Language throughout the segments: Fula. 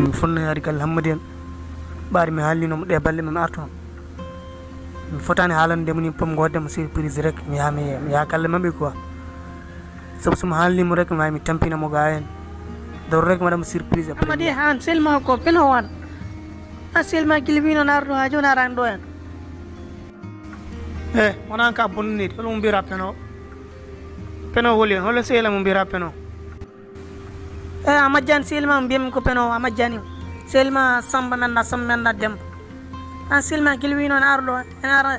mi fonno yaade galle Hamadi en ɓaade mi haalninomo ɗe balle mi artu on mi fotani haalande mo ni pom goddemo surprise rek mi yaha galle maɓɓe quoi sabu somi haalnimo rek mi wawi mi tampinamo ga hen dawr rek mi waɗamo surprise Hamadi han selma ko peno wan a selma kilvino narɗo ha joni arani ɗo hen wonan ka bonnide holo mo mbira peno holi hen holo sehla mo mbira peno a majjani selma mbiyami ko peno a majjani selma Samba nanda Demba an selma kilwino en arɗo en ara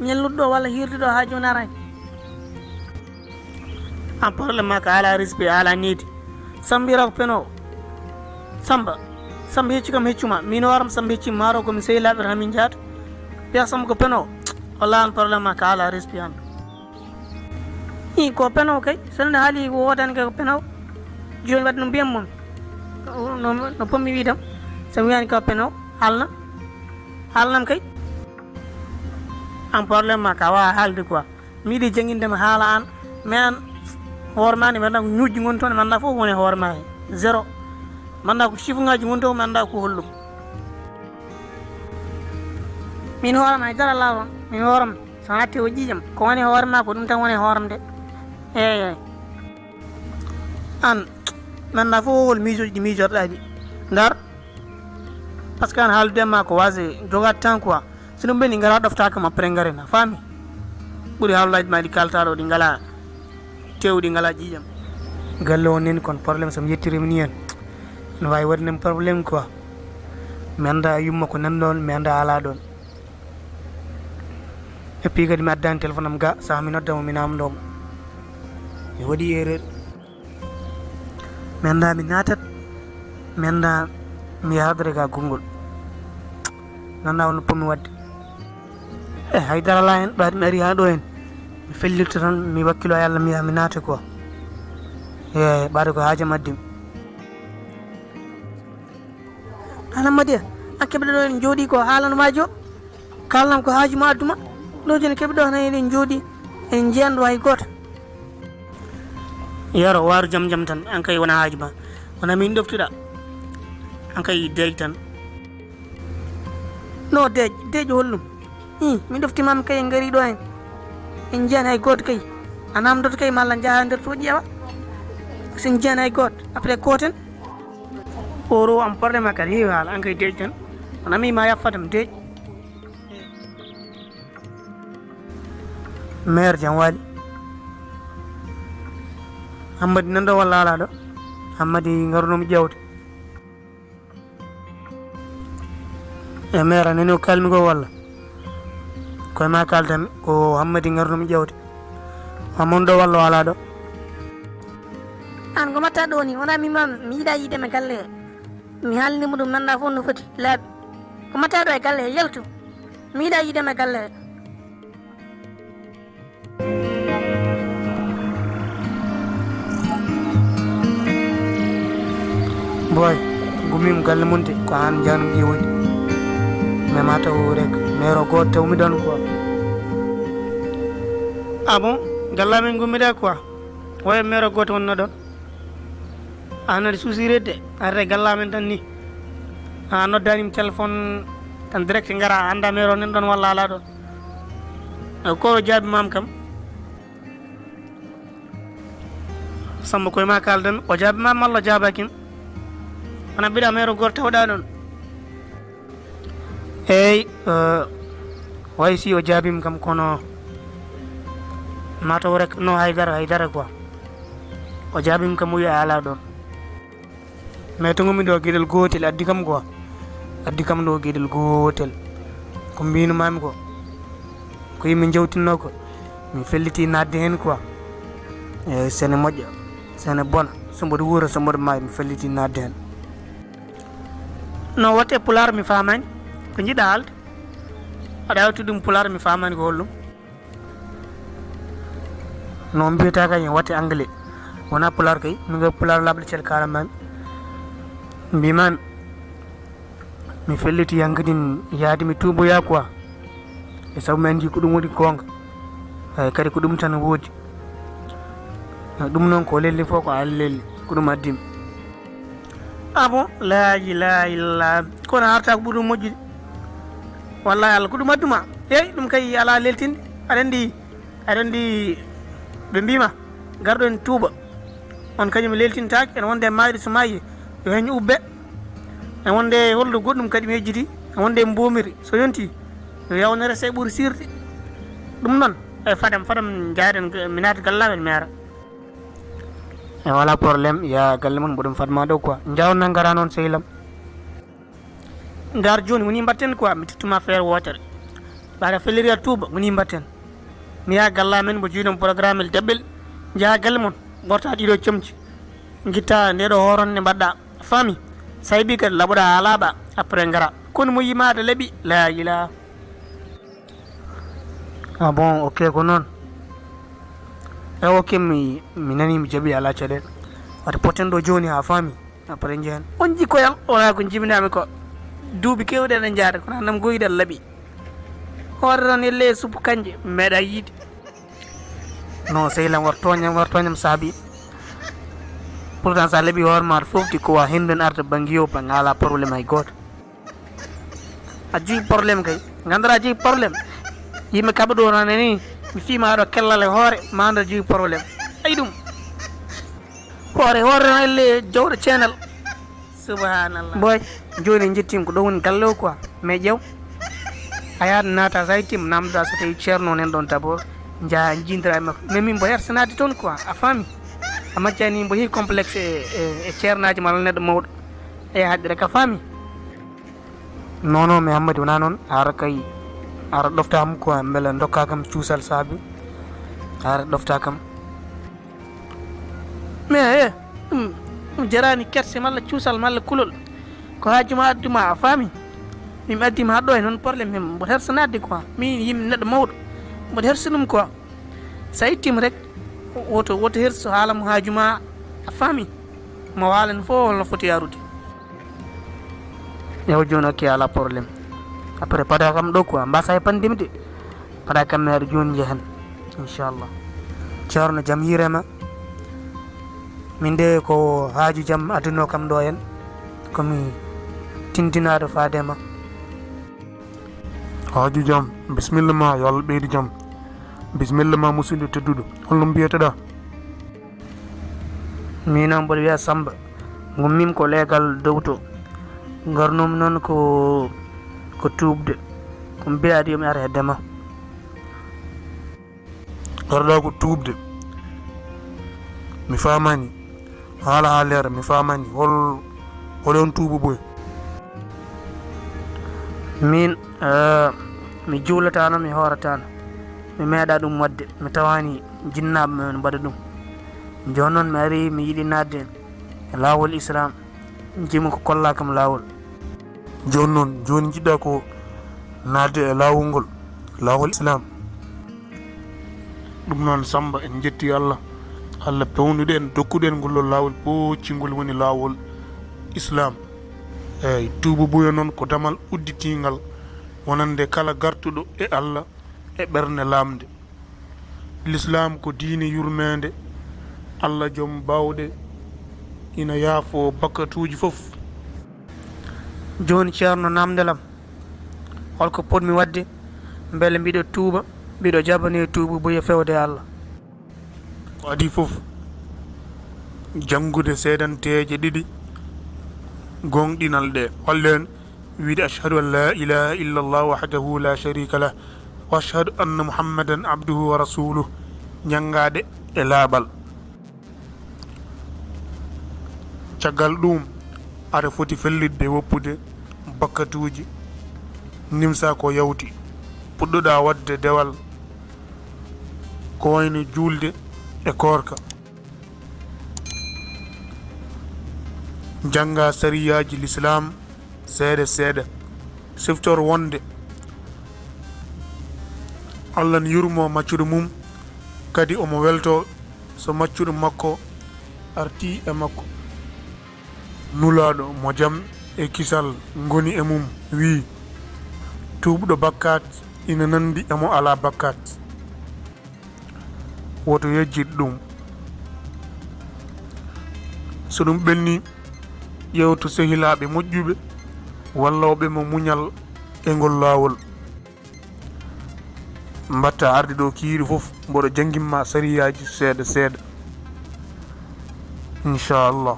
ñelluɗo walla hirduɗo ha joni arani an probléme ma ka ala respect ala needi Samba mbira ko peno Samba hecci kam heccuma min waram Samba hecci maaro komi sehilaɓe hamin jaata mbiya Samba ko peno walla an probléme ma ka ala respect an i ko peno kay sonde haali ko wodani kay ko peno joni wadde no mbiyam momi no pommi widam somi wiyani ka peno haalnam kay an probléme ma ka wawa haalde quoi miiɗi jangguindema haala an mais an hoore ma ni mi anda ko ñuƴƴi goni toon mi anda fof woni hoore ma he zéro mi anda ko chiffre ngaji goni toon mi anda ko hollum min hoorema haydara lawon min hoorema so natti o ƴiƴam ko woni hoore ma ko ɗum tan woni hoorem de eyyi an mi anda fof hol miijoji ɗi miijorɗa ɗi ndar par ce que an haaldudema ko wase jogade temps quoi sino ɓeni ngala ɗoftakama après garen a faami ɓuuri haalullaji ma ɗi kaltaɗo ɗi ngala tew ɗi ngala ƴiƴam galle o neni kono probléme somi yettirimi ni hen ne wawi waɗinem probléme quoi mi anda yumma ko nan ɗon mi anda ala ɗon et puis kadi mi addani téléphone am ga saaha mi noddamo mi namdomo mi waɗi erreur mi anda mi natat mi anda mi yahadere ga gongol mi anda wono pommi wadde haydara la hen ɓaade mi ari ha ɗo hen mi fellirta tan mi wakkilo e Allah mi yaha mi naata quoi ɓaade ko haajam addimi an Hamadi an keɓɗo ɗo en jooɗi ko haalano majo kalnam ko haaju ma adduma ɗo joni keɓɗo tan eɗen jooɗi en jiyanɗo hay goto yaro waru jam tan an kay wona haaju ma wona min ɗoftuɗa an kay deej tan no deej hollum min ɗoftimami kay en gaari ɗo hen en jiyani hay goto kay a namdoto kay malla jaaha nder to ƴeewa sen jiyani hay goto après koten oro am probléme kadi heewi haala an kay deej tan wona mi ma yaffatam deej maire jam waali Hamadi nanɗo walla ala ɗo Hamadi garunomi ƴewde maire anani o kalmi ko walla koye ma kaldami ko Hamadi garunomi ƴewde amon ɗo walla o ala ɗo an ko matta ɗo ni wona mimami mi yiiɗa yiidema galle he mi haalnimo ɗum nanda fof no foti laaɓi ko matta ɗo e galle he yaltu mi yiiɗa yiidema galle he boy gumim galle munde ko an janum ƴewoyde mais mataw rek maire o goto tawmi ɗon quoi ah bon gallamen gummida quoi woye maire o goto wonno ɗon an aɗa suusi redde arre gallamen tan ni a noddanimi téléphone tan direct gara anda maire o nen ɗon walla ala ɗon ko jaabi mam kam Samba koye ma kaldami o jaabi mam walla jaabakim wona mbiɗa maire o goto tawɗa ɗon eyyi way si o jaabima kam kono mataw rek no haydara quoi o jaabima kam o wi a ala ɗon mais to gommi ɗo gueɗel gotel addi kam quoi addi kam ɗo gueɗel gotel ko mbinumami ko yimɓe jawtinno ko mi felliti nadde hen quoi eyyi sene moƴƴa sene bona somboɗo wuura somboɗo maayi mi felliti nadde hen no watte pulaar mi famani ko jiɗɗa haalde aɗa hawti ɗum pulaar mi famani ko hollum no mbiyata kay watte anglais wona pulaar kay min ga pulaar labɗe cel kalamami mbimami mi felliti yankadin yaade mi tuuboya quoi e sabu mi andi ko ɗum waɗi gonga eyyi kadi ko ɗum tan woodi ɗum noon ko lelli fof ko Allah lelli ko ɗum addimi ah bon la ilaha illallah kono harta ko ɓuuri moƴƴude wallahi Allah ko ɗum adduma eyi ɗum kay ala leltinde aɗa andi ɓe mbima garɗo en tuuba on kañum leltintaki ene wonde mayri so maayi yo heñ ubbe e wonde holɗo goɗɗum kadi mi hejjiti e wonde mbomiri so yonti yo yawnere se ɓuuri sirde ɗum noon e fadam jaaɗen mi naata gallamen mi ara e wala probléme ya galle mon mboɗum fadma ɗo quoi jawna gara noon sehlam dar joni woni mbatten quoi mi tottuma feere wotere ɓaɗa felliri a tuuba woni mbatten mi yaha galla men mbo jiiɗon programme el deɓɓel jaaha galle mon gorta ɗiɗo comci guitta ndeɗo horonde mbaɗɗa fami sa heeɓi kadi laɓoɗa ha laaɓa après gara kono mo yimade laaɓi la ilaha ah bon ok ko noon e ok mi nani mi jaaɓi ala caɗele wata poten ɗo joni ha fami après jehen on jikkoyam wona ko jibinami ko duuɓi kewɗe ɗe jaada kono annam goyiɗal laaɓi hoore tan elle suppu kanje meeɗa yiide non sehlam wartoñam saabi pourtant sa laaɓi hoore ma fofti ko wa hennden arde banguio ba ngala probléme hay goto a jogui probléme kay gandara jogui probléme yimɓe kaɓa ɗo nane ni mi fima aɗo kellal e hoore ma anda jogui probléme ayi ɗum hoore tan elle jawɗo ceenal subhanallah boy joni jettima ko ɗo woni galle o quoi mais ƴeew a yaada naata sa yettima namdoɗa so tawi ceerno nen ɗon d'abord jaa jindira e makko mais min mbo hersanade toon quoi a faami a maccani mbo heewi complexe e ceernaji mala neɗɗo mawɗo e haɗɗire ka faami non mais Hamadi wona noon ara kay ara ɗoftam quoi beele dokka kam cuusal saabi ara ɗofta kam mais ɗum jarani kerse malla cuusal malla kulol ko haajuma adduma a faami min addima haɗɗo e noon probléme min mboɗo hersanade quoi min yimɓe neɗɗo mawɗo mboɗo hersa ɗum quoi sa ittima rek woto herso haalamo haajuma a faami mo waalen fof holno foti yarude ewo joni ok ala probléme après pada kam ɗo quoi mbasa e pandimi de pada kam mi aɗa joni jehen inchallah ceerno jaam hiirema min de ko haaju jaam adduno kam ɗo hen komi tindinade faadema haaju jaam bisimilla ma yo Allah ɓeydi jaam bisimilla ma musidɗo tedduɗo holno mbiyeteɗa min noon mboɗo wiya Samba gummim ko leegal dow to garnumi noon ko tuubde ko mbiyaɗi yomi ara heddema garɗa ko tuubde mi famani haala ha leera mi famani holon tuuba boy min mi juulatano mi horatano mi meeɗa ɗum wadde mi tawani jinnaɓe men mbaɗa ɗum joni noon mi ari mi yiiɗi nadde e laawol islam jimi ko kolla kam laawol joni noon joni jiɗɗa ko nadde e laawol ngol laawol islam ɗum noon Samba en jetti Allah pewnude en dokkude en ngollol laawol poccingol woni laawol islam eyyi tuuba buya noon ko damal udditingal wonande kala gartuɗo e Allah e ɓernde lamde l'islam ko diine yurmede Allah joom bawɗe ina yaafo bakkatuji foof joni ceerno namdelam holko potmi wadde beele mbiɗo tuuba mbiɗo jabane tuuba boya fewde Allah ko adi foof janngude seedanteje ɗiɗi gonɗinal ɗe wallen wiide ashhadu an la ilaha illa allah wahdahu la sharika lah wa ashhadu anna muhammadan abduhu wa rasuluh ñangade e laaɓal caggal ɗum aɗa foti fellidde woppude bakkatuji nimsa ko yawti puɗɗoɗa wadde dewal ko wayno julde e korka janga sariyaji l'islam seeɗa seeɗa siftor wonde Allah n yurmo maccuɗo mum kadi omo welto so maccuɗo makko arti e makko nulaɗo mo jaam e kisal goni e mum wi tuɓɗo bakkat ina nandi emo ala bakkat woto yejjid ɗum so ɗum ɓenni ƴewtu sehilaɓe moƴƴuɓe wallawɓe mo muñal e ngol laawol mbatta arde ɗo kiiri fof mboɗo jangguinma sariyaji seeɗa seeɗa inchallah.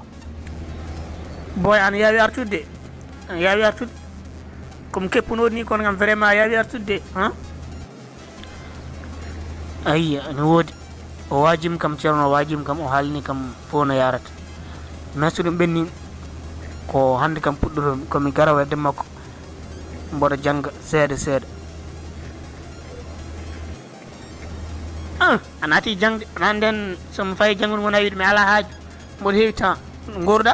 boy an yaawi artude an yaawi artude comme keppunoɗi ni kono kam vraiment yaawi artude han ayi ne woodi o wajim kam ceerno o wajim kam o haalni kam fo no yarata mais so ɗum ɓenni ko hande kam puɗɗotomi komi gara wedde makko mboɗo jangga seeɗa seeɗa a naati jangde ana nden somi fayi janggude wona wiide mi ala haaju mboɗo heewi temps gorɗa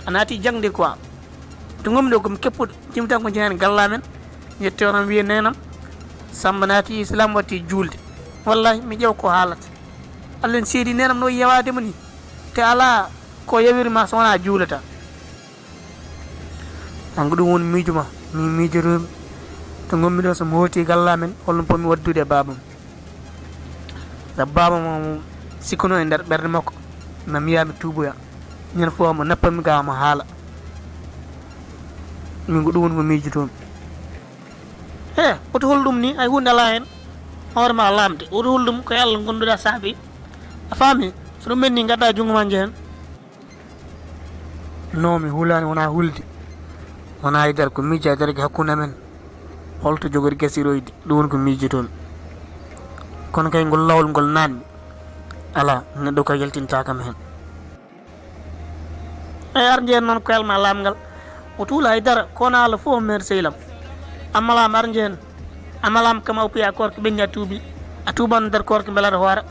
a naati jangde quoi to gommi ɗo komi keppuɗo jimi tan ko jeehen gallamen yette onon wiye nenam Samba naati islam watti juulde wallahi mi ƴeew ko haalata allah en seedi nenam no yewadema ni te ala ko yawirma so wona juulata hanko ɗum woni miijoma mi miijoromi to gommi ɗo somi hooti gallamen holno pomi waddude e babam sabu baba mo sikkuno e nder ɓerde makko mami yami tuuboya ñande fo mo nappami ga mo haala min ko ɗum woni ko miijotomi oto hol ɗum ni ay hunde ala hen hoorema lamde oto hol ɗum koye allah gonduɗa saabi a faami so ɗum ɓenni gadda jungo ma jehen non mi hulani wona hulde wona haydara ko miija dargue hakkude amen holto jogori gasiroyde ɗum woni ko miijotomi kono kay ngol lawol ngol nanmi ala neɗɗo ko yaltintakam hen ar jehen noon ko yalma lamgal o tuula haydara kono allah fof mere sehlam ammalam ar jehen ammalam kam o piya korko ɓenni a tuubi a tuuban nder korko beelata hoore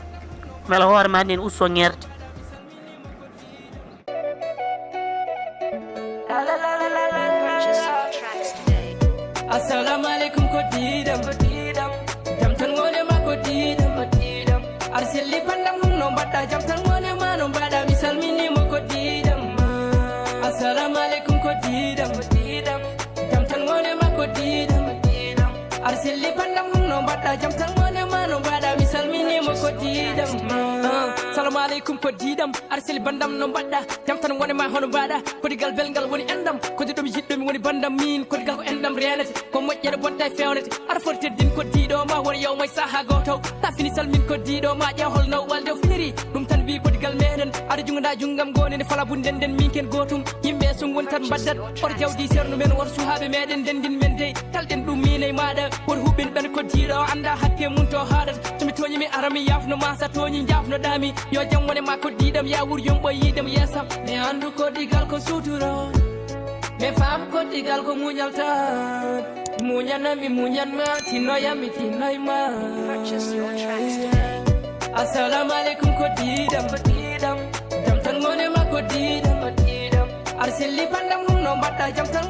beela hoore ma nen usto ngerde assalamu alaikum ko didam jam tan ngone ma ko didam ar selli pandam hum no badda jam tan ngone ma no bada mi salmini mo ko didam assalamu alaikum ko didam jam tan ngone ma ko didam ar selli pandam hum no badda jam tan ngone ma no bada mi salmini mo ko didam assalamu alaikum ko didam ar selli bandam no badda jam tan ngone ma hono bada ko digal belgal woni endam ko di dum jiddo mi woni bandam min ko digal ko endam renati ko moƴƴere bonta fewnete ar fortirdin ko diido ma won yow may saha goto ta fini salmin ko diido ma ƴew holno walde finiri ɗum tan wi ko digal meɗen aɗa jungada jungam gonene fala bunden den min ken gotum yimɓe so gon tan baddat oto jawdi sernu men wor suhaɓe meɗen dendin men dey kalɗen ɗum mine maɗa wor huɓɓin ɓen ko diiɗo anda hakke mum to haɗata somi toñimi arami yafno ma sa toñi jafno ɗami yo jam wone ma ko diiɗam ya wur yomɓo yidam yesam mi andu ko digal ko suturo me fam ko digal ko muñal tan muñanami muñanma tinnoyami tinnoyma assalamu alaikum ko didam jam tan ngone ma ko didam ar selli pandam hum no badda jam tan